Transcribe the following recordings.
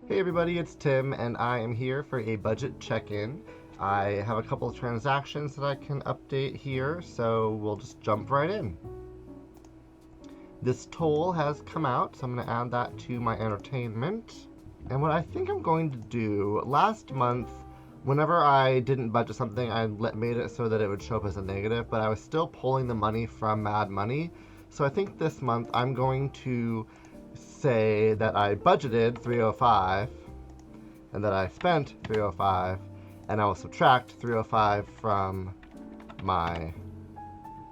Hey everybody, it's Tim, and I am here for a budget check-in. I have a couple of transactions that I can update here, so we'll just jump right in. This toll has come out, so I'm going to add that to my entertainment. And what I think I'm going to do, last month, whenever I didn't budget something, I made it so that it would show up as a negative, but I was still pulling the money from Mad Money. So I think this month I'm going to say that I budgeted 305 and that I spent 305, and I will subtract 305 from my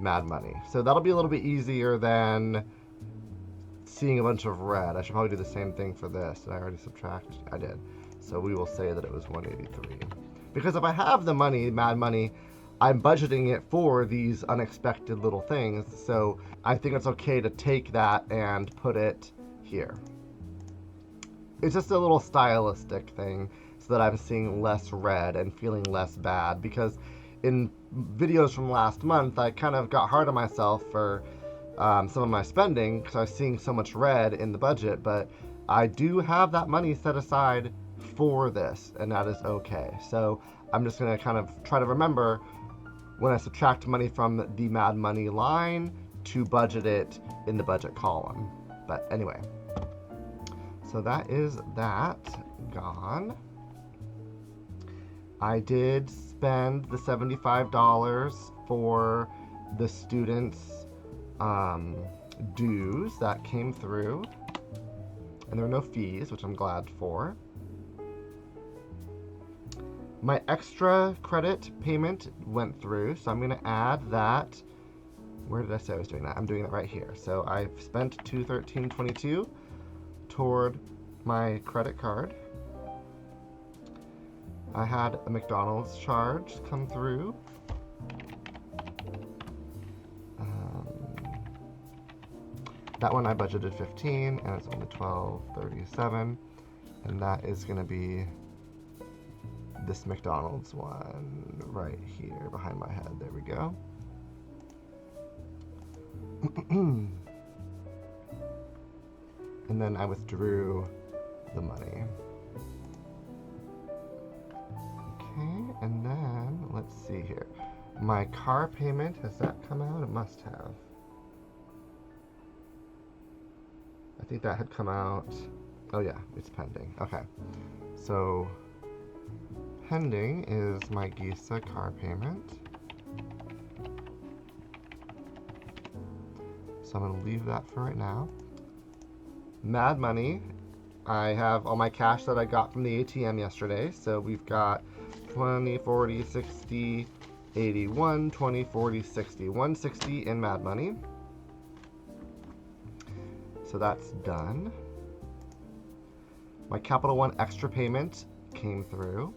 Mad Money. So that'll be a little bit easier than seeing a bunch of red. I should probably do the same thing for this. Did I already subtract? I did. So we will say that it was 183. Because if I have the money, Mad Money, I'm budgeting it for these unexpected little things. So I think it's okay to take that and put it here. It's just a little stylistic thing so that I'm seeing less red and feeling less bad, because in videos from last month I kind of got hard on myself for some of my spending because I was seeing so much red in the budget, but I do have that money set aside for this, and that is okay. So I'm just going to kind of try to remember when I subtract money from the Mad Money line to budget it in the budget column. But anyway, so that is that gone. I did spend the $75 for the students' dues. That came through. And there were no fees, which I'm glad for. My extra credit payment went through, so I'm going to add that. Where did I say I was doing that? I'm doing it right here. So I've spent $213.22 toward my credit card. I had a McDonald's charge come through. That one I budgeted 15, and it's only $12.37, and that is going to be this McDonald's one right here behind my head. There we go. And then I withdrew the money. Okay, and then let's see here. My car payment, has that come out? It must have. I think that had come out. Oh yeah, it's pending. Okay, so pending is my Gisa car payment. So I'm gonna leave that for right now. Mad Money, I have all my cash that I got from the ATM yesterday. So we've got 20, 40, 60, 81, 20, 40, 60, 160 in Mad Money. So that's done. My Capital One extra payment came through.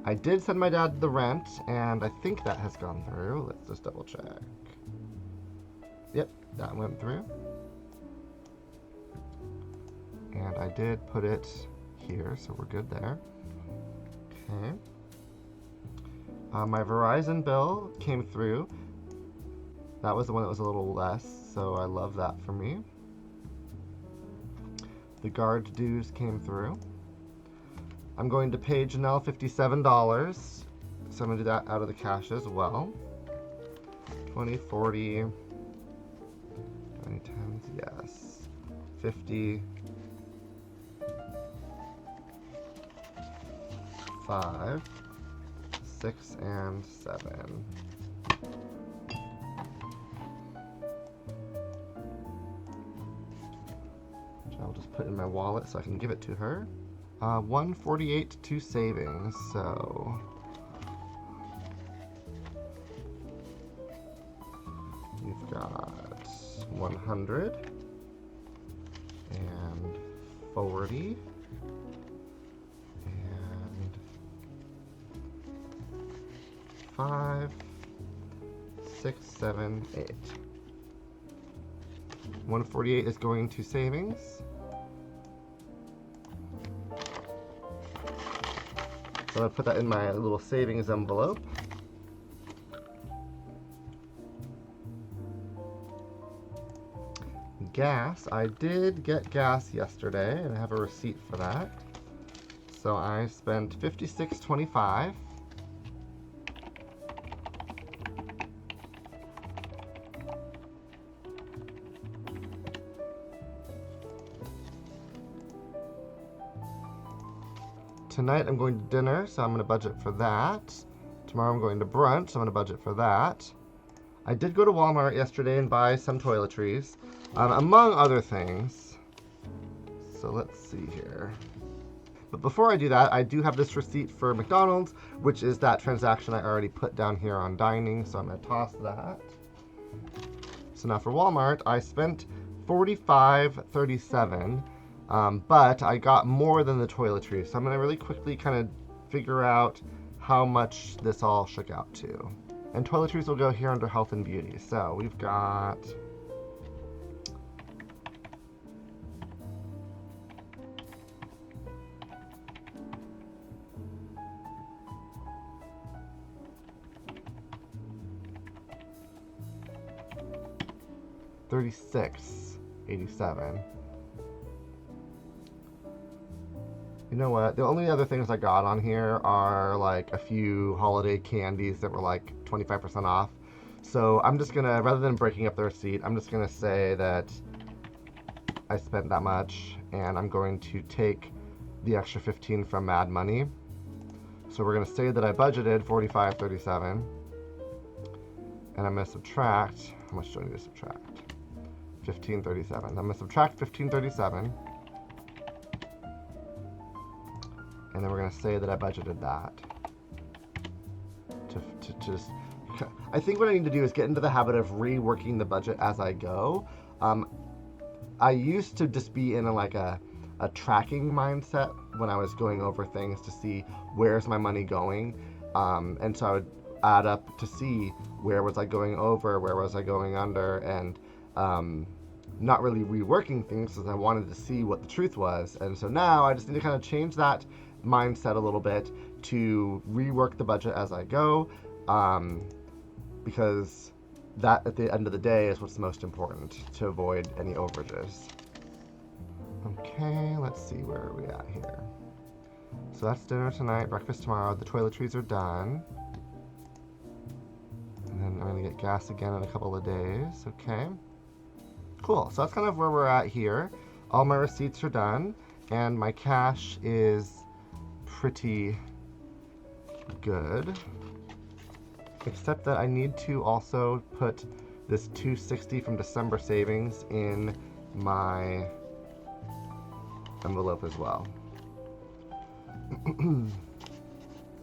I did send my dad the rent, and I think that has gone through. Let's just double check. Yep, that went through. And I did put it here, so we're good there. Okay. My Verizon bill came through. That was the one that was a little less, so I love that for me. The guard dues came through. I'm going to pay Janelle $57, so I'm going to do that out of the cash as well. 20, 40, 20 times, yes. 50, 5, 6, and 7. I'll just put in my wallet so I can give it to her. 148 to savings, so you've got 100 and 40 and 5, 6, 7, 8. 148 is going to savings. So I'm going to put that in my little savings envelope. gas, I did get gas yesterday, and I have a receipt for that. So I spent $56.25. Tonight I'm going to dinner, so I'm going to budget for that. Tomorrow I'm going to brunch, so I'm going to budget for that. I did go to Walmart yesterday and buy some toiletries, among other things. So let's see here. But before I do that, I do have this receipt for McDonald's, which is that transaction I already put down here on dining, so I'm going to toss that. So now for Walmart, I spent $45.37. But I got more than the toiletries, so I'm going to really quickly kind of figure out how much this all shook out to. And toiletries will go here under health and beauty. So we've got $36.87. You know what? The only other things I got on here are like a few holiday candies that were like 25% off. So I'm just gonna, rather than breaking up the receipt, I'm just gonna say that I spent that much, and I'm going to take the extra 15 from Mad Money. So we're gonna say that I budgeted $45.37, and I'm gonna subtract, how much do I need to subtract? $15.37. I'm gonna subtract $15.37. And then we're going to say that I budgeted that. To just, I think what I need to do is get into the habit of reworking the budget as I go. I used to just be in a tracking mindset when I was going over things to see where's my money going. And so I would add up to see where was I going over, where was I going under, and not really reworking things because I wanted to see what the truth was. And so now I just need to kind of change that mindset a little bit to rework the budget as I go, because that at the end of the day is what's most important, to avoid any overages. Okay, let's see, where are we at here? So that's dinner tonight, breakfast tomorrow, the toiletries are done, and then I'm gonna get gas again in a couple of days. Okay, cool. So that's kind of where we're at here. All my receipts are done, and my cash is pretty good, except that I need to also put this $260 from December savings in my envelope as well.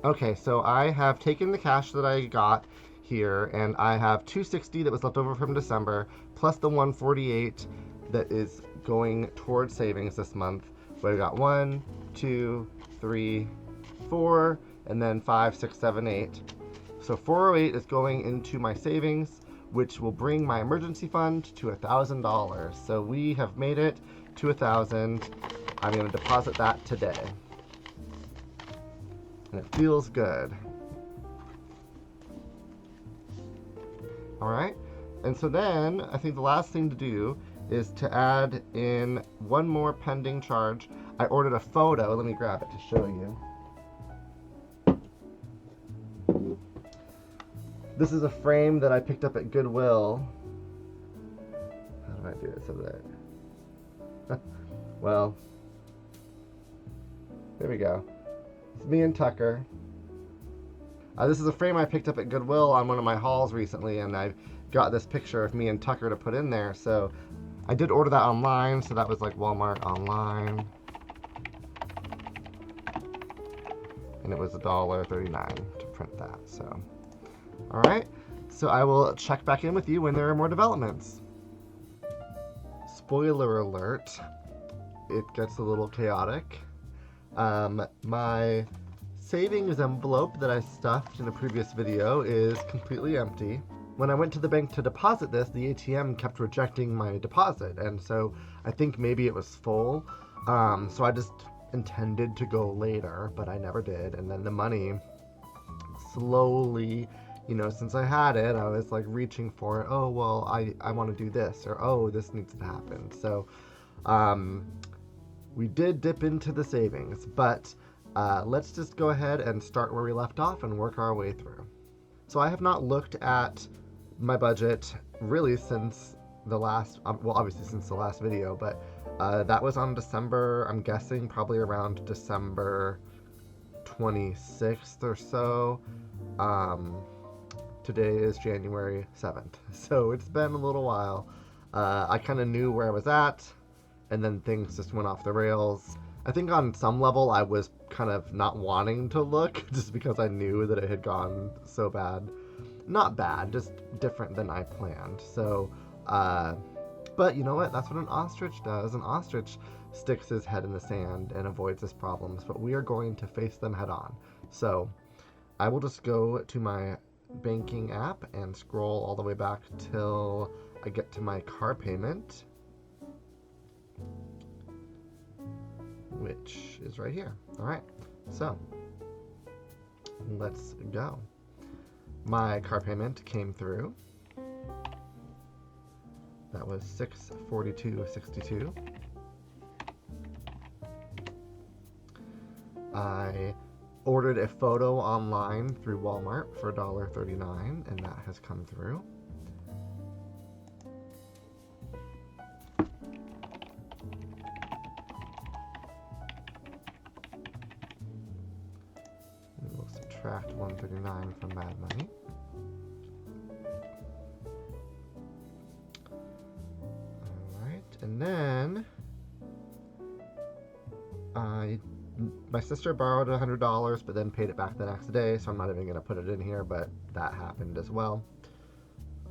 Okay, so I have taken the cash that I got here, and I have $260 that was left over from December, plus the $148 that is going towards savings this month. So I got 1, 2, 3, 4, and then 5, 6, 7, 8. So $408 is going into my savings, which will bring my emergency fund to $1,000. So we have made it to $1,000. I'm going to deposit that today. And it feels good. All right. And so then I think the last thing to do is to add in one more pending charge. I ordered a photo. Let me grab it to show you. This is a frame that I picked up at Goodwill. How do I do it so that... well, there we go. It's me and Tucker. This is a frame I picked up at Goodwill on one of my hauls recently, and I got this picture of me and Tucker to put in there. So I did order that online, so that was like Walmart online. And it was $1.39 to print that, so. All right, so I will check back in with you when there are more developments. Spoiler alert, it gets a little chaotic. My savings envelope that I stuffed in a previous video is completely empty. When I went to the bank to deposit this, the ATM kept rejecting my deposit, and so I think maybe it was full. So I just intended to go later, but I never did, and then the money slowly you know, since I had it, I was like reaching for it. Oh, well, I want to do this, or oh, this needs to happen. So we did dip into the savings, but let's just go ahead and start where we left off and work our way through. So I have not looked at my budget really since the last, well, obviously since the last video, but that was on December, I'm guessing probably around December 26th or so. Today is January 7th, so it's been a little while. I kind of knew where I was at, and then things just went off the rails. I think on some level I was kind of not wanting to look just because I knew that it had gone so bad. Not bad, just different than I planned. So, but you know what? That's what an ostrich does. An ostrich sticks his head in the sand and avoids his problems, but we are going to face them head on. So, I will just go to my banking app and scroll all the way back till I get to my car payment, which is right here. All right, so let's go. My car payment came through. That was $642.62. I ordered a photo online through Walmart for $1.39, and that has come through. We will subtract $1.39 from Mad Money. Alright, and then my sister borrowed $100, but then paid it back the next day, so I'm not even going to put it in here, but that happened as well.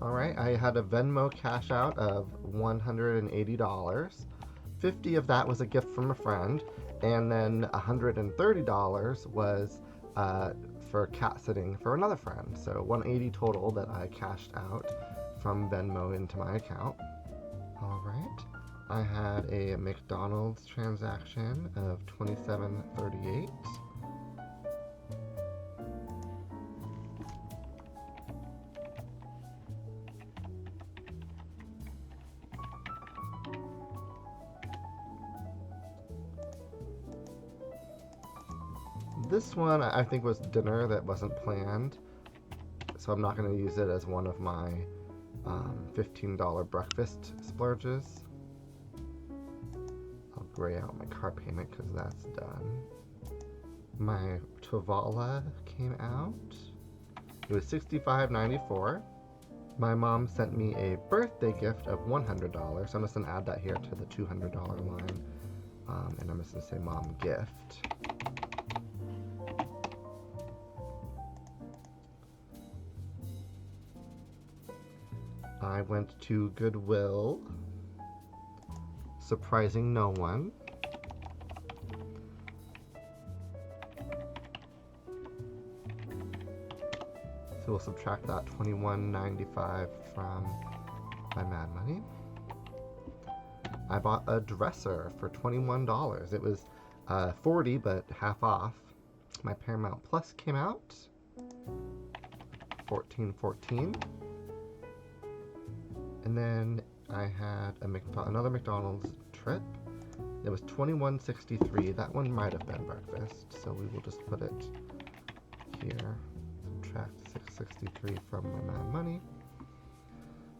Alright, I had a Venmo cash out of $180. 50 of that was a gift from a friend, and then $130 was for cat sitting for another friend. So $180 total that I cashed out from Venmo into my account. Alright. I had a McDonald's transaction of $27.38. This one I think was dinner that wasn't planned, so I'm not going to use it as one of my $15 breakfast splurges. Gray out my car payment because that's done. My Tovala came out. It was $65.94. My mom sent me a birthday gift of $100. I'm just gonna add that here to the $200 line, and I'm just gonna say mom gift. I went to Goodwill, surprising no one. So we'll subtract that $21.95 from my Mad Money. I bought a dresser for $21. It was $40, but half off. My Paramount Plus came out, $14.14. And then I had another McDonald's trip. It was $21.63. That one might have been breakfast, so we will just put it here. Subtract $6.63 from my Mad Money.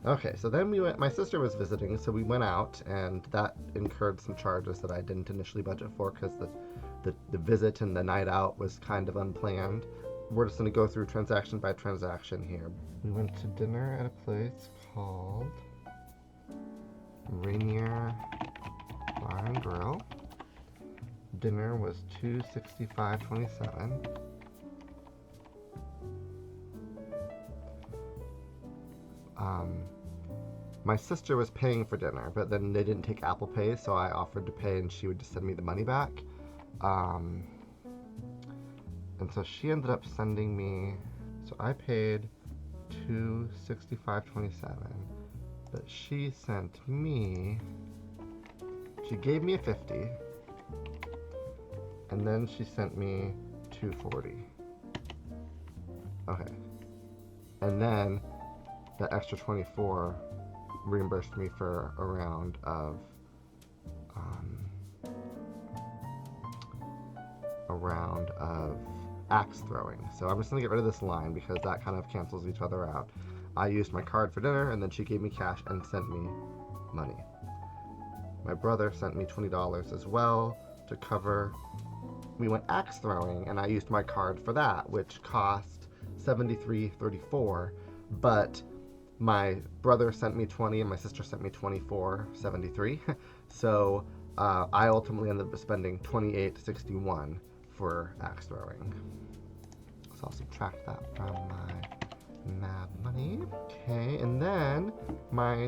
Okay, so then we went. My sister was visiting, so we went out, and that incurred some charges that I didn't initially budget for because the visit and the night out was kind of unplanned. We're just going to go through transaction by transaction here. We went to dinner at a place called Rainier Bar and Grill. Dinner was $265.27. My sister was paying for dinner, but then they didn't take Apple Pay, so I offered to pay and she would just send me the money back. And so she ended up sending me, so I paid $265.27, but she sent me, she gave me a $50, and then she sent me $240. Okay. And then that extra 24 reimbursed me for a round of axe throwing. So I'm just gonna get rid of this line because that kind of cancels each other out. I used my card for dinner, and then she gave me cash and sent me money. My brother sent me $20 as well to cover. We went axe throwing, and I used my card for that, which cost $73.34. But my brother sent me 20, and my sister sent me $24.73. So I ultimately ended up spending $28.61 for axe throwing. So I'll subtract that from my mad money. Okay, and then my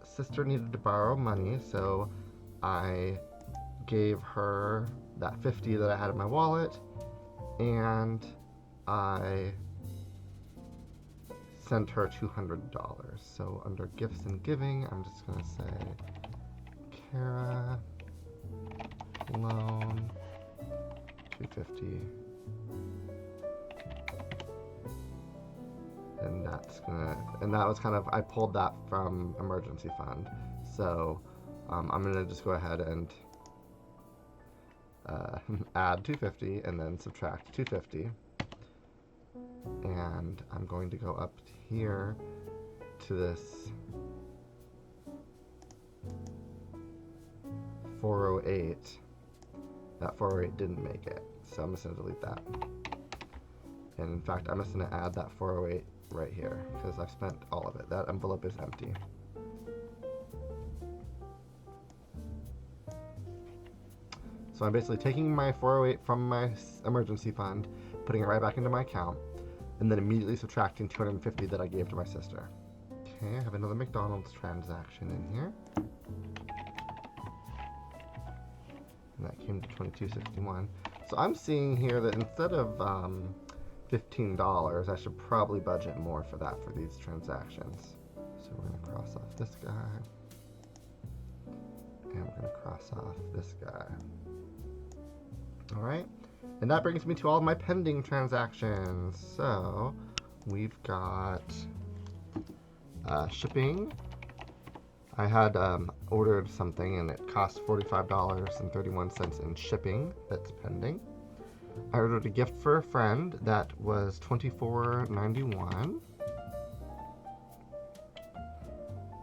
sister needed to borrow money, so I gave her that 50 that I had in my wallet, and I sent her $200. So under gifts and giving, I'm just gonna say Kara loan $250, and that was kind of, I pulled that from emergency fund. So I'm gonna just go ahead and add $250 and then subtract $250, and I'm going to go up here to this 408. That 408 didn't make it, so I'm just gonna delete that. And in fact, I'm just gonna add that 408 right here because I've spent all of it. That envelope is empty. So I'm basically taking my 408 from my emergency fund, putting it right back into my account, and then immediately subtracting $250 that I gave to my sister. Okay, I have another McDonald's transaction in here. And that came to $22.61. So I'm seeing here that instead of $15, I should probably budget more for that for these transactions. So we're going to cross off this guy. And we're going to cross off this guy. All right, and that brings me to all of my pending transactions. So we've got shipping. I had ordered something and it cost $45.31 in shipping. That's pending. I ordered a gift for a friend that was $24.91.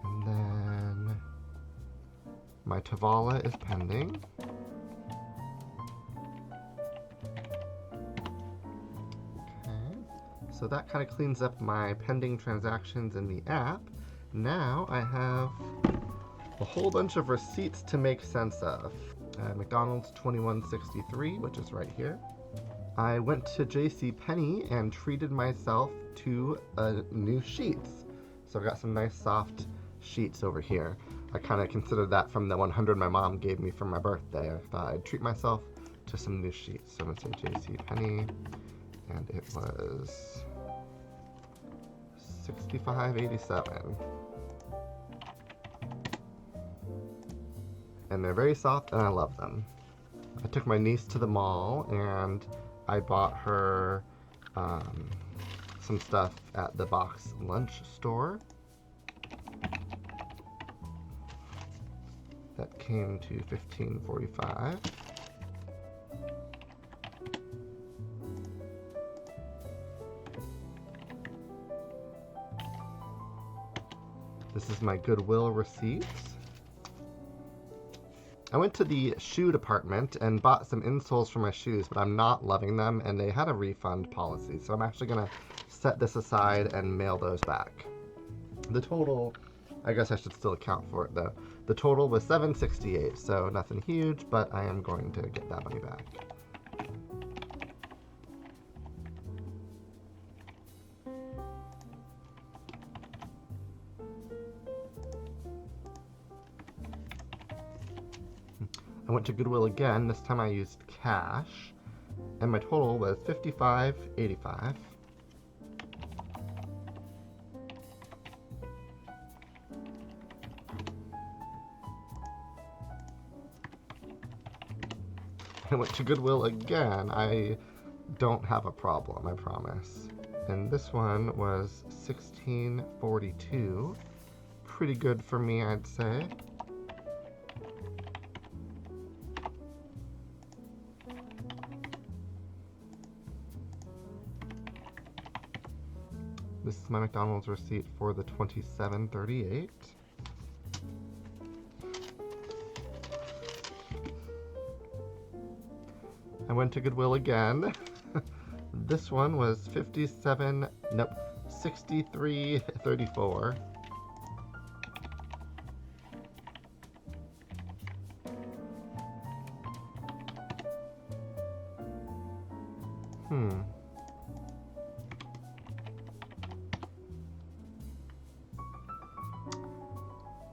And then my Tavala is pending. So that kind of cleans up my pending transactions in the app. Now I have a whole bunch of receipts to make sense of. McDonald's $21.63, which is right here. I went to JCPenney and treated myself to new sheets. So I've got some nice soft sheets over here. I kind of considered that from the 100 my mom gave me for my birthday. I thought I'd treat myself to some new sheets. So I'm going to say JCPenney, and it was $65.87. And they're very soft and I love them. I took my niece to the mall and I bought her some stuff at the box lunch store. That came to $15.45. This is my Goodwill receipts. I went to the shoe department and bought some insoles for my shoes, but I'm not loving them, and they had a refund policy, so I'm actually going to set this aside and mail those back. The total, I guess I should still account for it though. The total was $7.68, so nothing huge, but I am going to get that money back. I went to Goodwill again. This time I used cash, and my total was $55.85. I went to Goodwill again. I don't have a problem, I promise. And this one was $16.42. Pretty good for me, I'd say. This is my McDonald's receipt for the $27.38. I went to Goodwill again. This one was $63.34.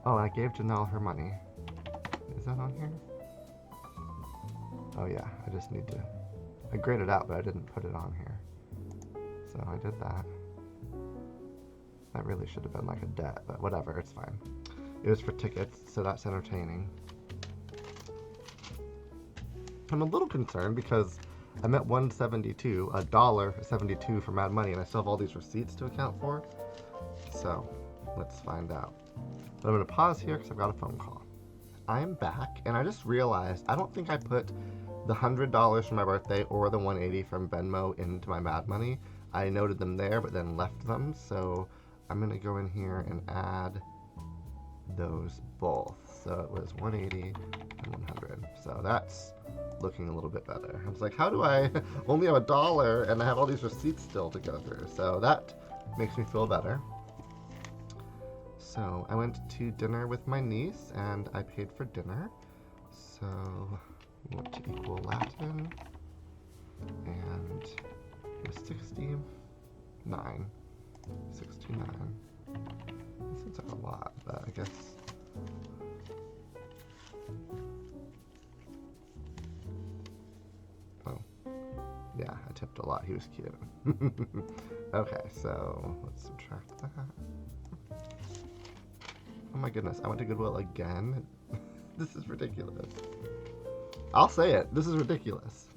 Oh, I gave Janelle her money. Is that on here? Oh yeah, I just need to... I graded out, but I didn't put it on here. So I did that. That really should have been like a debt, but whatever, it's fine. It was for tickets, so that's entertaining. I'm a little concerned because I'm at $1.72, $1.72 for Mad Money, and I still have all these receipts to account for. So, let's find out. But I'm going to pause here because I've got a phone call. I'm back, and I just realized I don't think I put the $100 for my birthday or the $180 from Venmo into my Mad Money. I noted them there, but then left them, so I'm going to go in here and add those both. So it was 180 and 100. So that's looking a little bit better. I was like, how do I only have $1 and I have all these receipts still to go through? So that makes me feel better. So I went to dinner with my niece and I paid for dinner. So we went to equal Latin and it was 69. 69. This seems like a lot, but I guess. Oh, yeah, I tipped a lot. He was cute. Okay, so let's subtract that. Oh my goodness, I went to Goodwill again. This is ridiculous. I'll say it. This is ridiculous.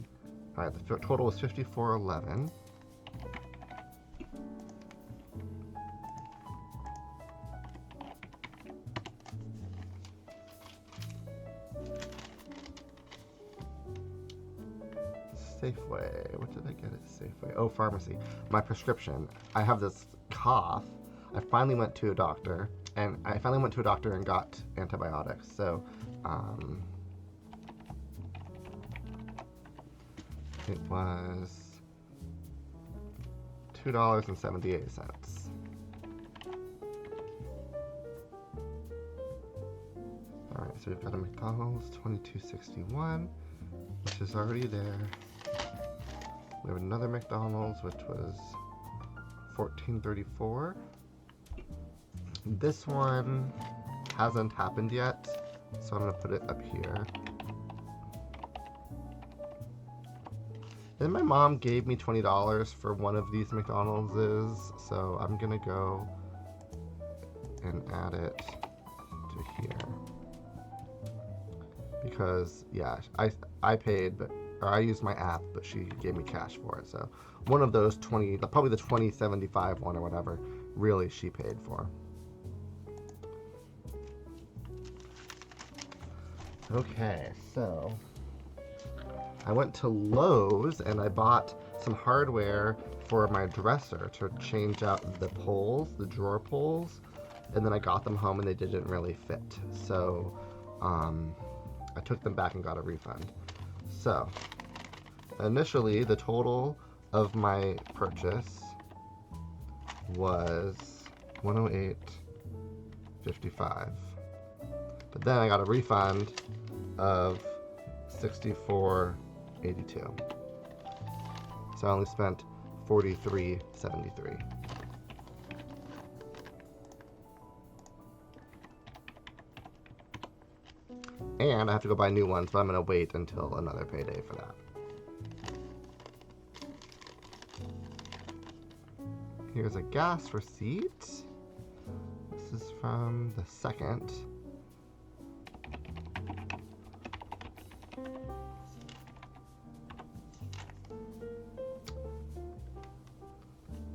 All right, the total was $54.11. Safeway. What did I get at Safeway? Oh, pharmacy. My prescription. I have this cough. I finally went to a doctor, and got antibiotics. So, it was $2.78. All right, so we've got a McDonald's $22.61, which is already there. We have another McDonald's, which was $14.34. This one hasn't happened yet, so I'm gonna put it up here. Then my mom gave me $20 for one of these McDonald's, so I'm gonna go and add it to here. Because, yeah, I paid, or I used my app, but she gave me cash for it. So one of those probably the 2075 one or whatever, really she paid for. Okay, so I went to Lowe's and I bought some hardware for my dresser to change out the poles, the drawer poles, and then I got them home and they didn't really fit. So I took them back and got a refund. So initially the total of my purchase was $108.55. But then I got a refund of $64.82. So I only spent $43.73. And I have to go buy new ones, but I'm gonna wait until another payday for that. Here's a gas receipt. This is from the 2nd.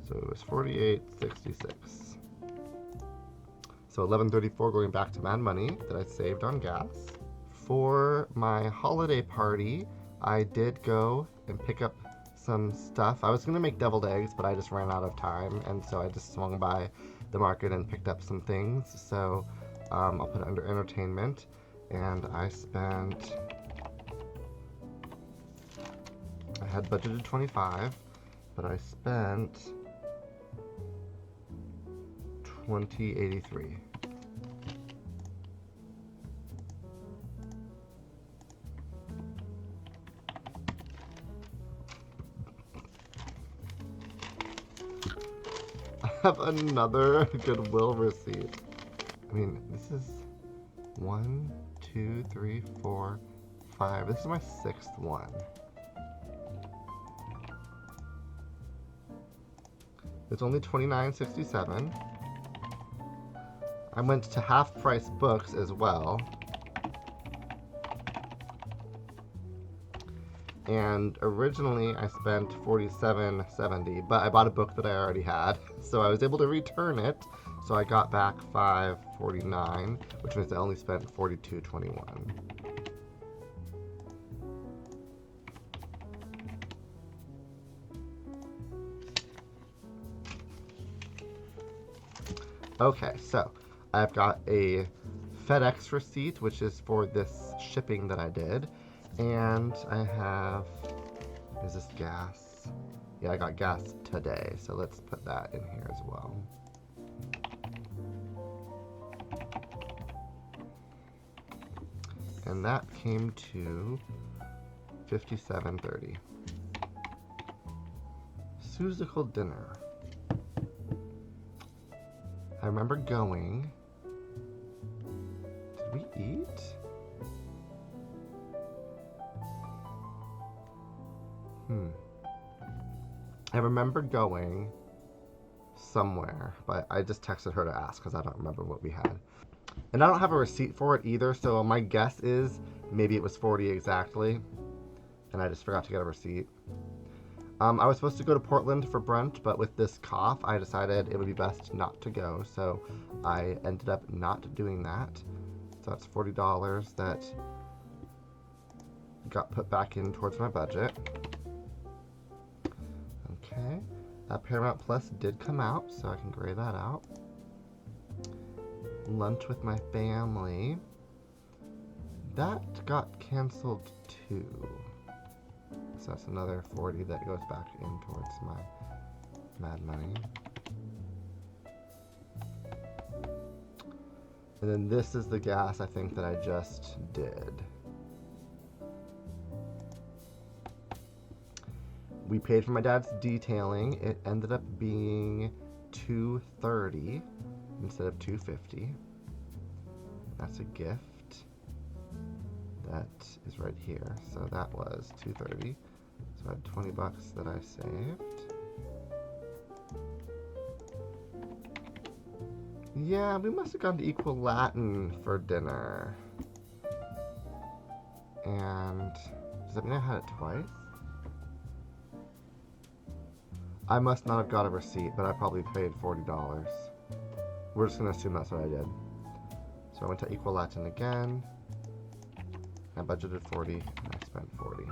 So was $48.66. So $11.34 going back to Mad Money that I saved on gas. For my holiday party, I did go and pick up some stuff. I was going to make deviled eggs, but I just ran out of time, and so I just swung by the market and picked up some things. So I'll put it under entertainment, and I had budgeted 25, but I spent $20.83. I have another Goodwill receipt. I mean, this is 1, 2, 3, 4, 5. This is my 6th one. It's only $29.67. I went to Half Price Books as well. And originally I spent $47.70, but I bought a book that I already had, so I was able to return it. So I got back $5.49, which means I only spent $42.21. Okay, so I've got a FedEx receipt, which is for this shipping that I did. And I have, is this gas? Yeah, I got gas today, so let's put that in here as well. And that came to $57.30. Susical dinner. I remember going. Did we eat? I remember going somewhere, but I just texted her to ask because I don't remember what we had. And I don't have a receipt for it either, so my guess is maybe it was 40 exactly, and I just forgot to get a receipt. I was supposed to go to Portland for brunch, but with this cough, I decided it would be best not to go, so I ended up not doing that. So that's $40 that got put back in towards my budget. Okay, Paramount Plus did come out, so I can gray that out. Lunch with my family. That got canceled too. So that's another 40 that goes back in towards my Mad Money. And then this is the gas I think that I just did. We paid for my dad's detailing. It ended up being $230 instead of $250. That's a gift. That is right here. So that was $230. So I had $20 that I saved. Yeah, we must have gone to Equal Latin for dinner. And does that mean I had it twice? I must not have got a receipt, but I probably paid $40. We're just going to assume that's what I did. So I went to Equal Latin again. I budgeted 40, and I spent 40.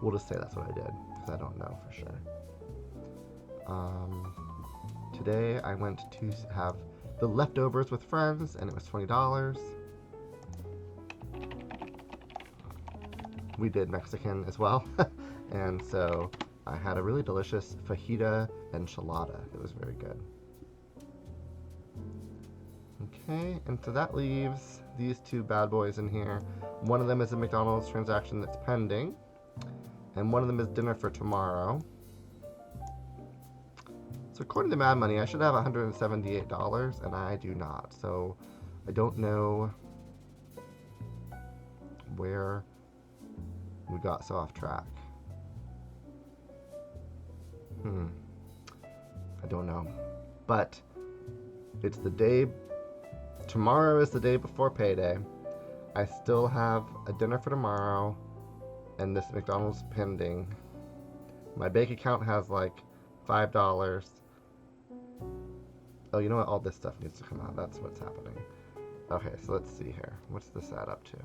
We'll just say that's what I did, because I don't know for sure. Today I went to have the leftovers with friends, and it was $20. We did Mexican as well, and so I had a really delicious fajita enchilada. It was very good. Okay, and so that leaves these two bad boys in here. One of them is a McDonald's transaction that's pending, and one of them is dinner for tomorrow. So according to Mad Money, I should have $178, and I do not. So I don't know where we got so off track. I don't know. But it's the day, tomorrow is the day before payday. I still have a dinner for tomorrow and this McDonald's pending. My bank account has like $5. Oh, you know what? All this stuff needs to come out. That's what's happening. Okay, so let's see here. What's this add up to?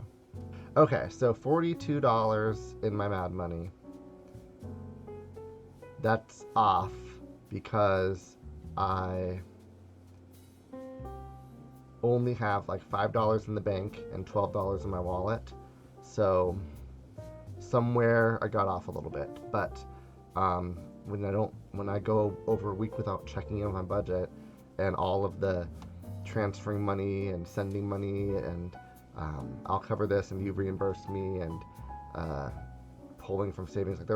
Okay, so $42 in my Mad Money. That's off because I only have like $5 in the bank and $12 in my wallet. So somewhere I got off a little bit. But when I go over a week without checking in on my budget and all of the transferring money and sending money and I'll cover this and you reimburse me and pulling from savings, like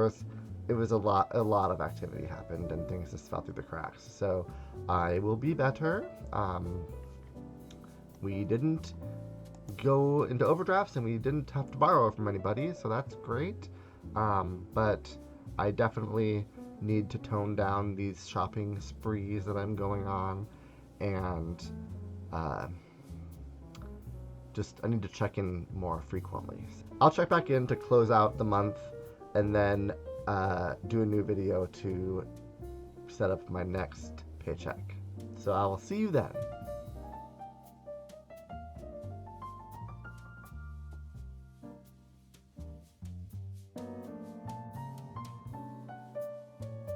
it was a lot of activity happened and things just fell through the cracks. So I will be better. We didn't go into overdrafts and we didn't have to borrow from anybody, so that's great. But I definitely need to tone down these shopping sprees that I'm going on, and I need to check in more frequently. I'll check back in to close out the month and then do a new video to set up my next paycheck. So I will see you then.